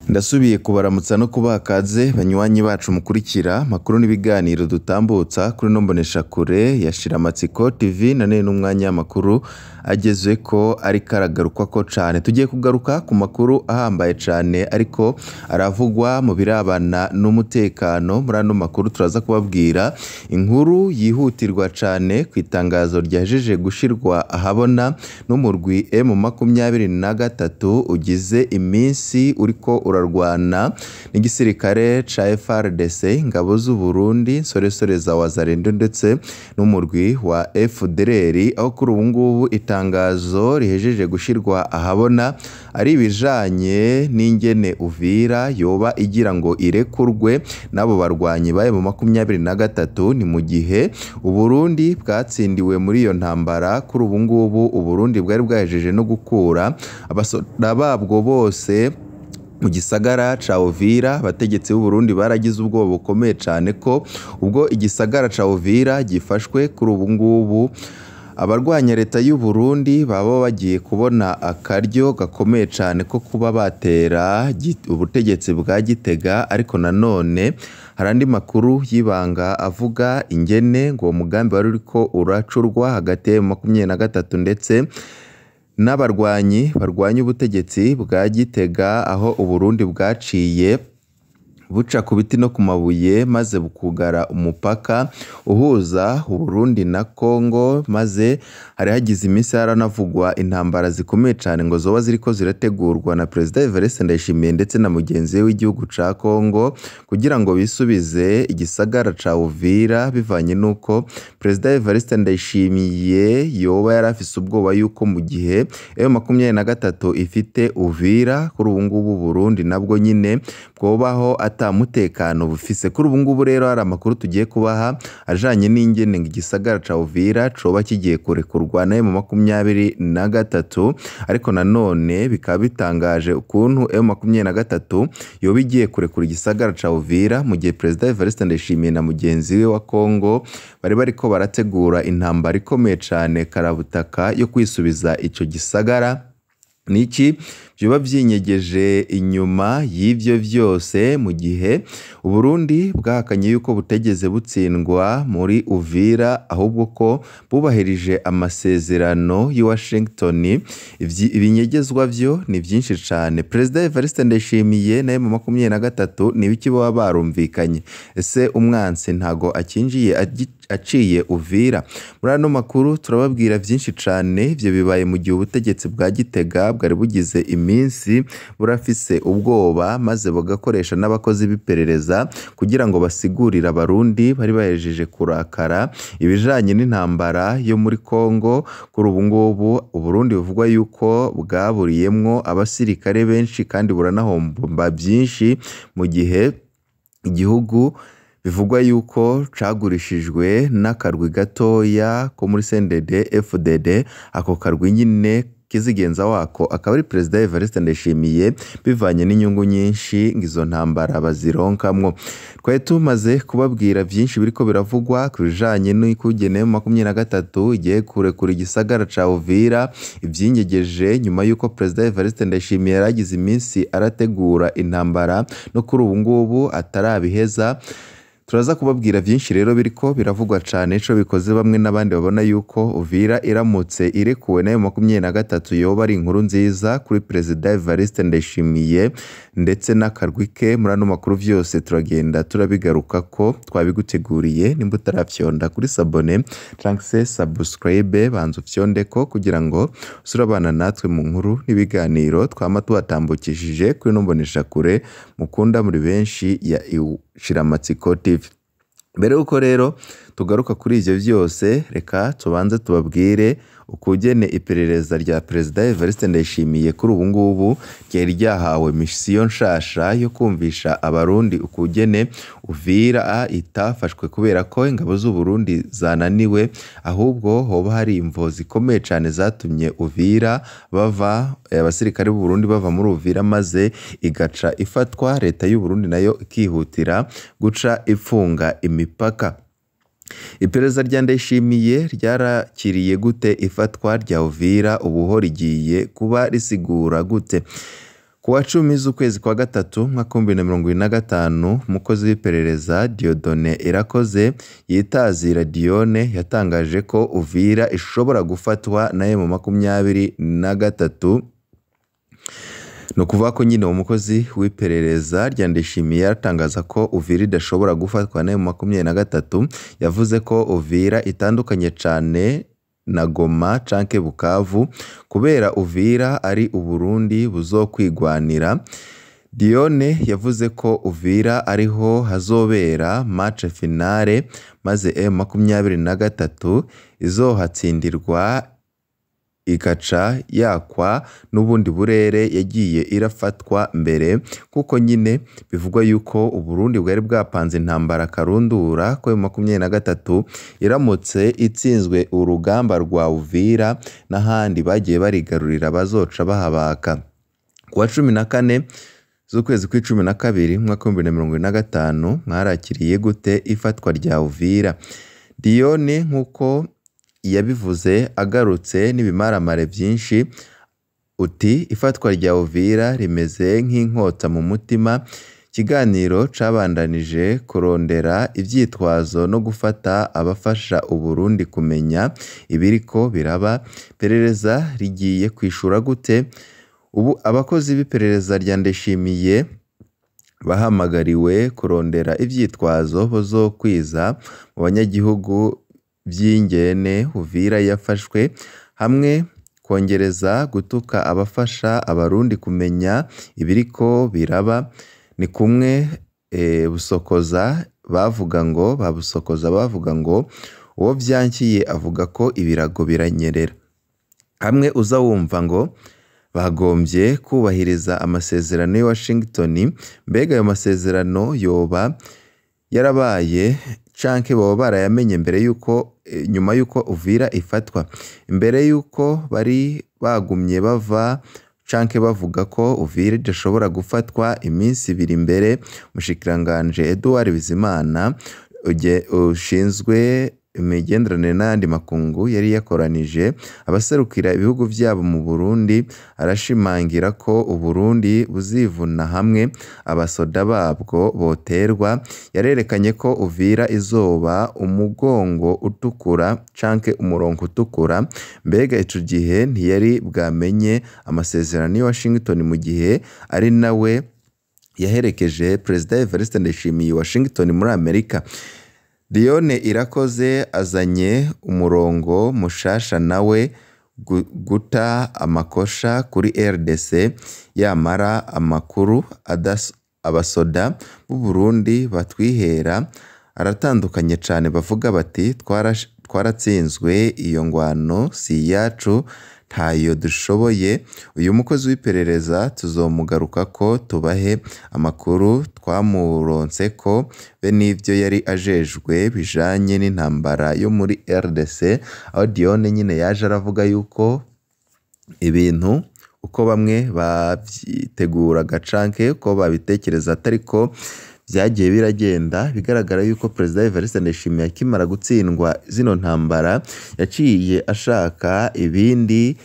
Ndasubiye kubaramutsa no kubakaze banywanyi bacu mukurikira makuru n'ibiganiro dutambutsa kuri nombonesha kure ya shiramatsiko TV nane n'umwanya makuru agezwe ko ari karagaruka ko cane. Tugiye kugaruka ku makuru ahambaye cane ariko aravugwa mu birabana n'umutekano. Muri ano makuru turaza kubabwira inkuru yihutirwa cane ku itangazo ryajeje gushirwa ahabona n'umurwi M23 ugize iminsi uriko urarwana n'igisirikare ca FARDC, ingabo z'u Burundi, soresore za Wazalendo ndetse n'umurwi wa FDLR. Aho kuri ubu ngubu itangazo rihejeje gushirwa ahabona ari bijanye n'ingene Uvira yoba igira ngo irekurwe nabo barwanyi baye mu 23. Ni mu gihe Uburundi bwatsindiwe muri iyo ntambara. Kuri ubu ngubu Uburundi bwari bwahejeje no gukura abasoda babwo bose mu gisagara ca Uvira. Abategetsi b'u Burundi baragize ubwoba bukomeye cane ko ubwo igisagara ca Uvira gifashwe kuri ubu ngubu abarwanya leta y'u Burundi baba bagiye kubona akaryo gakomeye cane ko kuba batera ubutegetsi bwa Gitega. Ariko nanone harandi makuru y'ibanga avuga ingene ngo umugambi wari uriko uracurwa hagati ya 23 ndetse n'abarwanyi barwanya ubutegetsi bwa Gitega, aho Uburundi bwaciye buca ku biti no ku mabuye maze bukugara umupaka uhuza Uburundi na Kongo. Maze hari hagize iminsi haranavugwa intambara zikomeye cane ngo zoba ziriko zirategurwa na President Evariste Ndayishimiye ndetse na mugenzi we w'igihugu ca Kongo kugira ngo bisubize igisagara ca Uvira, bivanye nuko President Evariste Ndayishimiye yoba yarafise ubwoba yuko mu gihe M23 ifite Uvira, kuri ubu ngubu Burundi nabwo nyine bwobaho atamutekano bufise. Kuri ubu ngubu rero hari amakuru tugiye kubaha ajanye n'ingene igisagara ca Uvira coba kigiye kurekurwa na M23. Ariko nanone bikaba bitangaje ukuntu M23 yoba igiye kurekura igisagara ca Uvira mu gihe President Evariste Ndayishimiye na mugenzi we wa Kongo bari bariko barategura intambara ikomeye cane karabutaka yo kwisubiza ico gisagara. Niki byoba byinyegeje inyuma y'ivyo vyose mu gihe Uburundi bwahakanye yuko butegeze butsindwa muri Uvira, ahubwo ko bubahirije amasezerano y'i Washington. Ibinyegezwa vyo ni vyinshi cane. President Evariste Ndayishimiye na M23 ni biki baba barumvikanye? Ese umwansi ntago aciye Uvira? Muri ano makuru turababwira vyinshi cane. Ivyo bibaye mu gihe ubutegetsi bwa Gitega bwari bugize iminsi burafise ubwoba, maze bagakoresha n'abakozi b'iperereza kugira ngo basigurire abarundi bari bahejeje kurakara ibijanye n'intambara yo muri Kongo. Kuri ubu ngubu Uburundi buvugwa yuko bwaburiyemwo abasirikare benshi kandi buranahomba byinshi, mu gihe igihugu bivugwa yuko cagurishijwe n'akarwi gatoya ko muri CNDD FDD. Ako karwi nyine kizigenza wako akaba ari President Evariste Ndayishimiye, bivanye n'inyungu nyinshi ngizo ntambara bazironkamwo. Twari tumaze kubabwira vyinshi biriko biravugwa kubijanye n'ikugene mu 23 igiye kurekura igisagara ca Uvira. Ivyinyegeje nyuma yuko President Evariste Ndayishimiye yaragize iminsi arategura intambara no kuri ubu ngubu atarabiheza. Turaza kubabwira vyinshi rero biriko biravugwa cane ico bikoze bamwe n'abandi babona yuko Uvira iramutse irekuwe na M23 yoba ari inkuru nziza kuri President Evariste Ndayishimiye ndetse n'akarwi ke. Muri ano makuru vyose turagenda turabigaruka ko twabiguteguriye. Nimba utarafyonda kuri sabone canke subscribe, banza ufyondeko kugira ngo usurabana natwe mu nkuru n'ibiganiro twama tubatambukishije kuri nombonesha kure mukunda muri benshi ya shiramatsiko TV. Mbere uko rero tugaruka kuri ivyo vyose, reka tubanze tubabwire ukugene iperereza rya President Evariste Ndayishimiye kuri ubu ngubu ryari ryahawe mission nshasha yo kumvisha abarundi ukugene Uvira itafashwe kubera ko ingabo z'u Burundi zananiwe, ahubwo hoba hari imvo zikomeye cane zatumye Uvira bava abasirikare b'u Burundi bava muri Uvira maze igaca ifatwa. Leta y'u Burundi nayo ikihutira guca ifunga imipaka. Iperereza rya Ndayishimiye ryarakiriye gute ifatwa rya Uvira? Ubuho rigiye kuba risigura gute? Kuwa 10 z'ukwezi kwa gatatu mwaka 2025 umukozi w'iperereza Dieudonné Irakoze yitazira Dione yatangaje ko Uvira ishobora gufatwa na M23. No kuvuga ko nyine umukozi w'iperereza ryandishimiye yatangaza ko Uvira idashobora gufatwa na M23. Yavuze ko Uvira itandukanye cyane na Goma canke Bukavu kubera Uvira ari Uburundi buzokwigwanira. Dione yavuze ko Uvira ariho hazobera match finale maze M23 izohatsindirwa ikaca yakwa n'ubundi burere yagiye irafatwa mbere, kuko nyine bivugwa yuko Uburundi bwari bwapanze intambara karundura ko M23 iramutse itsinzwe urugamba rwa Uvira n'ahandi bagiye barigarurira bazoca bahabaka. Kuwa 14 z'ukwezi kwa 12 mwaka 2025 mwarakiriye gute ifatwa rya Uvira? Dione nkuko yabivuze agarutse n'ibimaramare byinshi uti ifatwa rya Uvira rimeze nk'inkota mu mutima. Ikiganiro cabandanije kurondera ivyitwazo no gufata abafasha Uburundi kumenya ibiriko biraba. Perereza rigiye kwishura gute? Ubu abakozi b'iperereza ryandishimiye bahamagariwe kurondera ivyitwazo bozokwiza mu banyagihugu by'ingene Uvira yafashwe, hamwe kongereza gutuka abafasha Abarundi kumenya ibiriko biraba. Ni kumwe Busokoza bavuga ngo uwo byankiye avuga ko ibirago biranyerera. Hamwe uza wumva ngo bagombye kubahiriza amasezerano ya Washington. Mbega ayo masezerano yoba yarabaye canke baba barayamenye mbere yuko nyuma yuko Uvira ifatwa? Imbere yuko bari bagumye bava canke bavuga ko Uvira idashobora gufatwa iminsi 2 imbere, mushikiranganje Edouard Bizimana ushinzwe imigenderanire n'andi makungu yari yakoranije abaserukira ibihugu byabo mu Burundi, arashimangira ko Uburundi buzivuna hamwe abasoda babwo boterwa. Yarerekanye ko Uvira izoba umugongo utukura canke umurongo utukura. Mbega ico gihe ntiyari bwamenye amasezerano ya Washington mu gihe ari nawe yaherekeje President Evariste Ndayishimiye Washington muri Amerika. Dione Irakoze azanye umurongo mushasha nawe guta amakosha kuri RDC, yamara amakuru abasoda b'u Burundi batwihera aratandukanye cyane. Bavuga bati twaratsinzwe, iyo ngwano si yacu, ntayo dushoboye. Uyu mukozi w'iperereza tuzomugaruka ko tubahe amakuru twamuronse ko be n'ivyo yari ajejwe bijanye n'intambara yo muri RDC. Aho Dione nyine yaje aravuga yuko ibintu uko bamwe babyiteguraga canke uko babitekereza atariko byagiye biragenda. Bigaragara yuko President Evariste Ndayishimiye akimara gutsindwa zino ntambara yaciye ashaka ibindi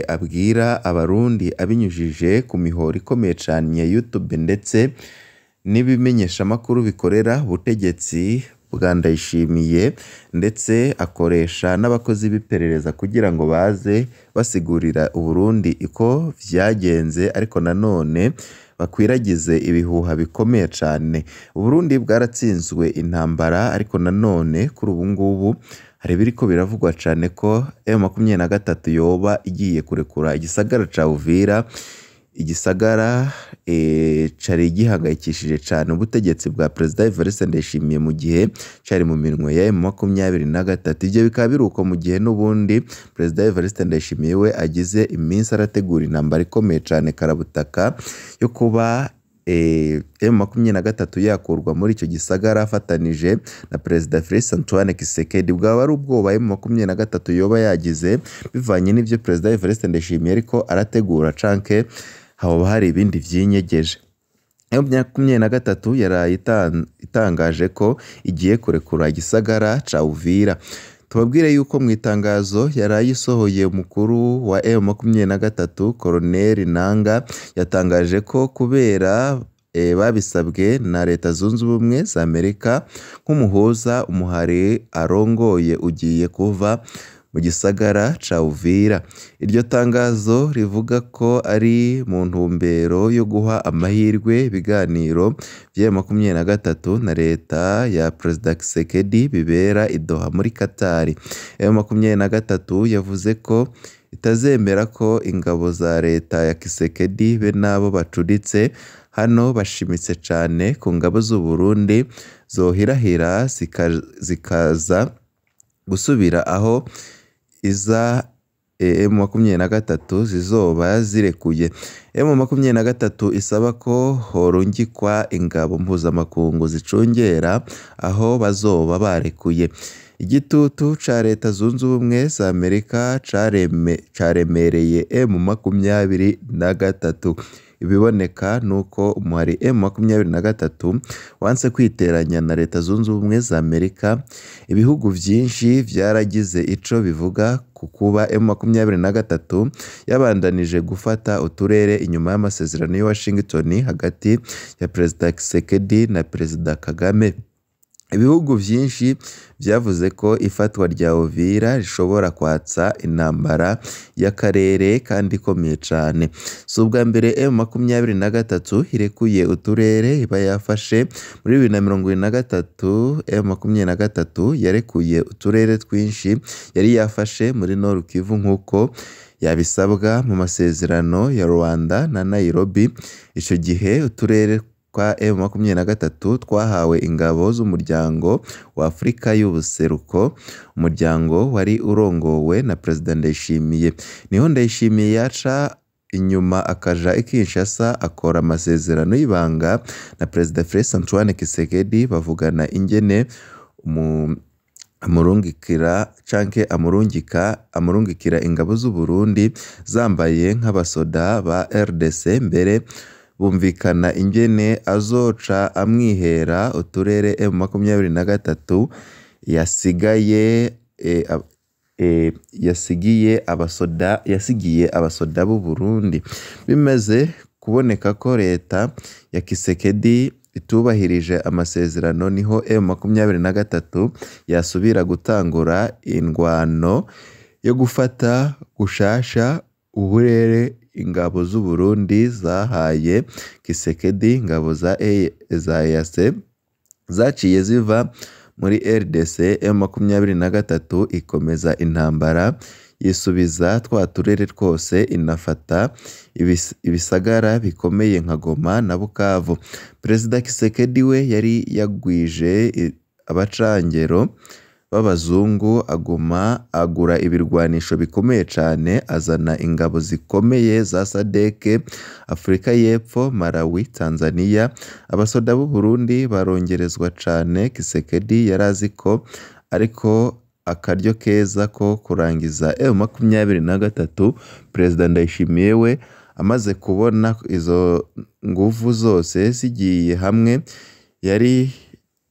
abwira Abarundi abinyujije ku mihoro ikomeye cyane ya YouTube ndetse n'ibimenyesha makuru bikorera ubutegetsi bwa Ndayishimiye, ndetse akoresha n'abakozi b'iperereza kugira ngo baze basigurira Uburundi iko vyagenze, ariko nanone bakwiragize ibihuha bikomeye cyane. Uburundi bwaratsinzwe intambara, ariko nanone kuri ubu ngubu hari biriko biravugwa cyane ko M23 yoba igiye kurekura igisagara ca Uvira. Igisagara cari gihangayikishije cyane ubutegetsi bwa President Evariste Ndayishimiye mu gihe cari mu minwe ya M23. Ivyo bikaba biruko mu gihe n'ubundi President Evariste Ndayishimiye we agize iminsi arategura intambara ikomeye cyane karabutaka yo kuba M23 yakurwa muri icyo gisagara afatanije na President Félix Antoine Tshisekedi. Bwaba ari ubwoba M23 yoba yagize bivanye n'ivyo President Evariste Ndayishimiye ariko arategura canke haba hari ibindi vyinyegeje. M23 yaraye itangaje ko igiye kurekura igisagara ca Uvira. tubabwire yuko mu itangazo yaraye isohoye umukuru wa M23 Colonel Nanga yatangaje ko kubera babisabwe na Leta Zunze Ubumwe za Amerika nk'umuhuza umuhari arongoye ugiye kuva mu gisagara ca Uvira. Iryo tangazo rivuga ko ari mu ntumbero yo guha amahirwe ibiganiro vya M23 na leta ya President Tshisekedi bibera i Doha muri Qatar. M23 yavuze ko itazemera ko ingabo za leta ya Tshisekedi be nabo bacuritse hano bashimitse cane ku ngabo z'u Burundi zohirahira zikaza gusubira aho iza M23 zizoba zirekuye. M23 isaba ko horungikwa ingabo mpuzamakungu zicungera aho bazoba barekuye. Igitutu ca Leta Zunze Ubumwe za Amerika caremereye M23. Ibiboneka nuko umuhari M23 wanse kwiteranya na Leta Zunze Ubumwe za Amerika. Ibihugu vyinshi vyaragize ico bivuga kukuba M23 yabandanije gufata uturere inyuma y'amasezerano ya Washington hagati ya President Tshisekedi na President Kagame. Ibihugu vyinshi vyavuze ko ifatwa rya Uvira rishobora kwatsa intambara y'akarere kandi ikomeye cane. Si ubwa mbere M23 irekuye uturere iba yafashe. Muri 2023 M23 yarekuye uturere twinshi yari yafashe muri Nord Kivu nk'uko yabisabwa mu masezerano ya Rwanda na Nairobi. Ico gihe uturere kwa M23 twahawe ingabo z'umuryango wa Afrika y'ubuseruko, umuryango wari urongowe na President Ndayishimiye. Niho Ndayishimiye yaca inyuma akaja i Kinshasa akora amasezerano y'ibanga na President Felix Antoine Tshisekedi bavugana ingene amurungikira ingabo z'u Burundi zambaye nk'abasoda ba RDC. Mbere bumvikana ingene azoca amwihera uturere M23 yasigiye abasoda b'u Burundi. Bimaze kuboneka ko leta ya Tshisekedi itubahirije amasezerano, niho M23 yasubira gutangura indwano yo gufata gushasha uburere ingabo z'u Burundi zahaye Tshisekedi. Ingabo za EAC zaciye ziva muri RDC. M23 ikomeza intambara yisubiza twa turere twose, inafata ibisagara bikomeye nka Goma na Bukavu. President Tshisekedi we yari yagwije abacangero b'abazungu agura ibirwanisho bikomeye cane, azana ingabo zikomeye za SADC, Afrika y'Epfo, Malawi, Tanzania. Abasoda b'u Burundi barongerezwa cane. Tshisekedi yarazi ko ariko akaryo keza ko kurangiza M23. President Ndayishimiye we amaze kubona izo nguvu zose zigiye hamwe, yari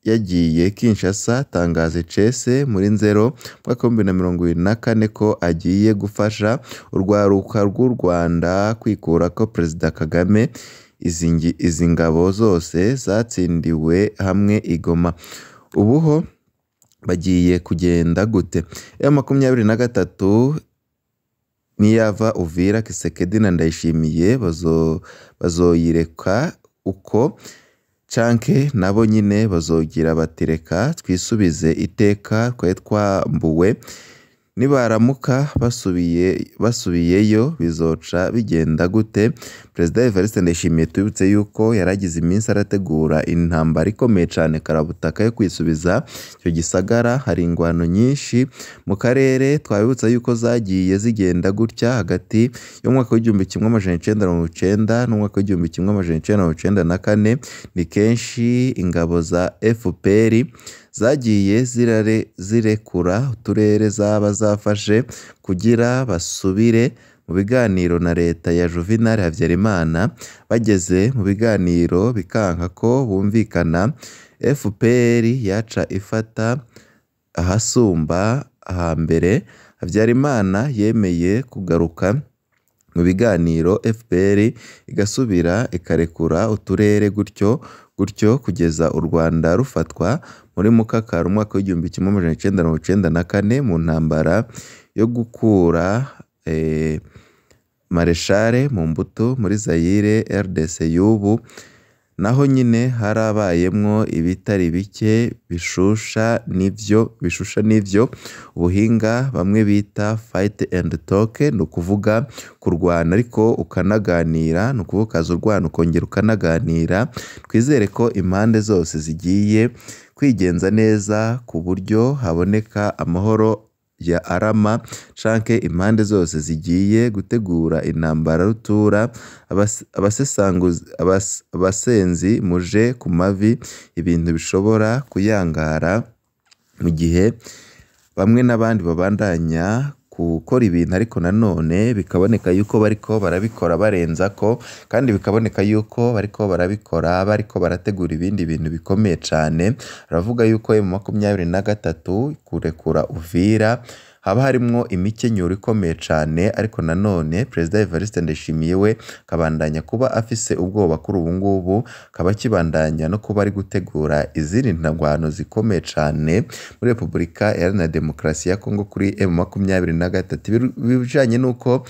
yagiye Kinshasa tangaze cese muri Nzero mwaka 2024 ko agiye gufasha urwaruka rw'u Rwanda kwikura ko President Kagame. Izi ngabo zose zatsindiwe hamwe igoma. Ubuho bagiye kugenda gute? M23 niyava Uvira, Tshisekedi na Ndayishimiye bazoyireka uko canke nabo nyine bazogira batereka twisubize iteka twe twambuwe. Nibaramuka basubiyeyo bizoca bigenda gute? President Evariste Ndayishimiye tubibutse yuko yaragize iminsi arategura intambara ikomeye cane karabutaka yo kwisubiza icyo gisagara. Hari ingwano nyinshi mu karere, twabibutsa yuko zagiye zigenda gutya hagati y'umwaka w'1990 n'umwaka w'1994. Ni kenshi ingabo za FPR zagiye zirekura uturere zaba zafashe kugira basubire mu biganiro na leta ya Juvenal Habyarimana. Bageze mu biganiro bikanka ko bumvikana, FPR yaca ifata ahasumba hambere Habyarimana yemeye kugaruka mu biganiro FPR igasubira ikarekura uturere gutyo kugeza u Rwanda rufatwa muri Mukakara umwaka w'1994 mu ntambara yo gukura Mareshare mu mbuto muri Zaire RDC y'ubu naho nyine harabayemwo ibitari bike bishusha n'ivyo ubuhinga bamwe bita fight and talk no kuvuga kurwana ariko ukanaganira no kuvukaza urwana ukongera ukanaganira twizere ko impande zose zigiye kwigenza neza ku buryo haboneka amahoro ya arama canke impande zose zigiye gutegura intambara rutura abasenzi muje ku mavi ibintu bishobora kuyangara mu gihe bamwe n'abandi babandanya gukora ibintu ariko nanone bikaboneka yuko bariko barabikora barenzako kandi bikaboneka yuko bariko barabikora bariko barategura ibindi bintu bikomeye cane aravuga yuko M23 kurekura Uvira haba harimwo imikenyero ikomeye cane ariko nanone President Evariste Ndayishimiye we kabandanya kuba afise ubwoba kuri ubu ngubu kaba kibandanya no kuba ari gutegura izindi ntagwano zikomeye cane muri Republika Iharanira Demokarasi ya Kongo kuri M23 bijanye nuko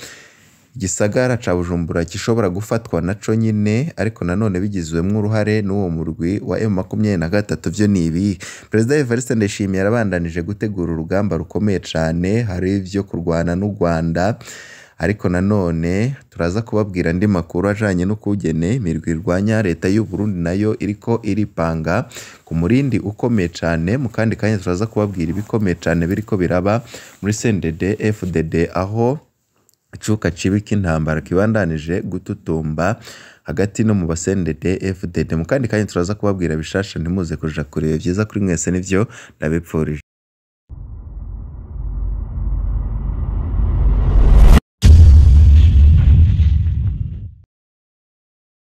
igisagara ca Bujumbura gishobora gufatwa naco nyine ariko nanone bigizwemwo uruhare n'uwo murwi wa M23 vyo nibi President Evariste Ndayishimiye arabandanije gutegura urugamba rukomeye cane hari ivyo kurwana n'u Rwanda ariko nanone turaza kubabwira ndi makuru ajanye no kugene imirwi irwanya leta y'u Burundi nayo iriko iripanga ku murindi ukomeye cane mu kandi kanya turaza kubabwira ibikomeye cane biriko biraba muri CNDD FDD aho icuka cibi k'intambara kibandanije gututumba hagati no mu basendede FDD mu kandi kanya turaza kubabwira bishasha ntimuze kuja kureba vyiza kuri mwese nivyo ndabipfurije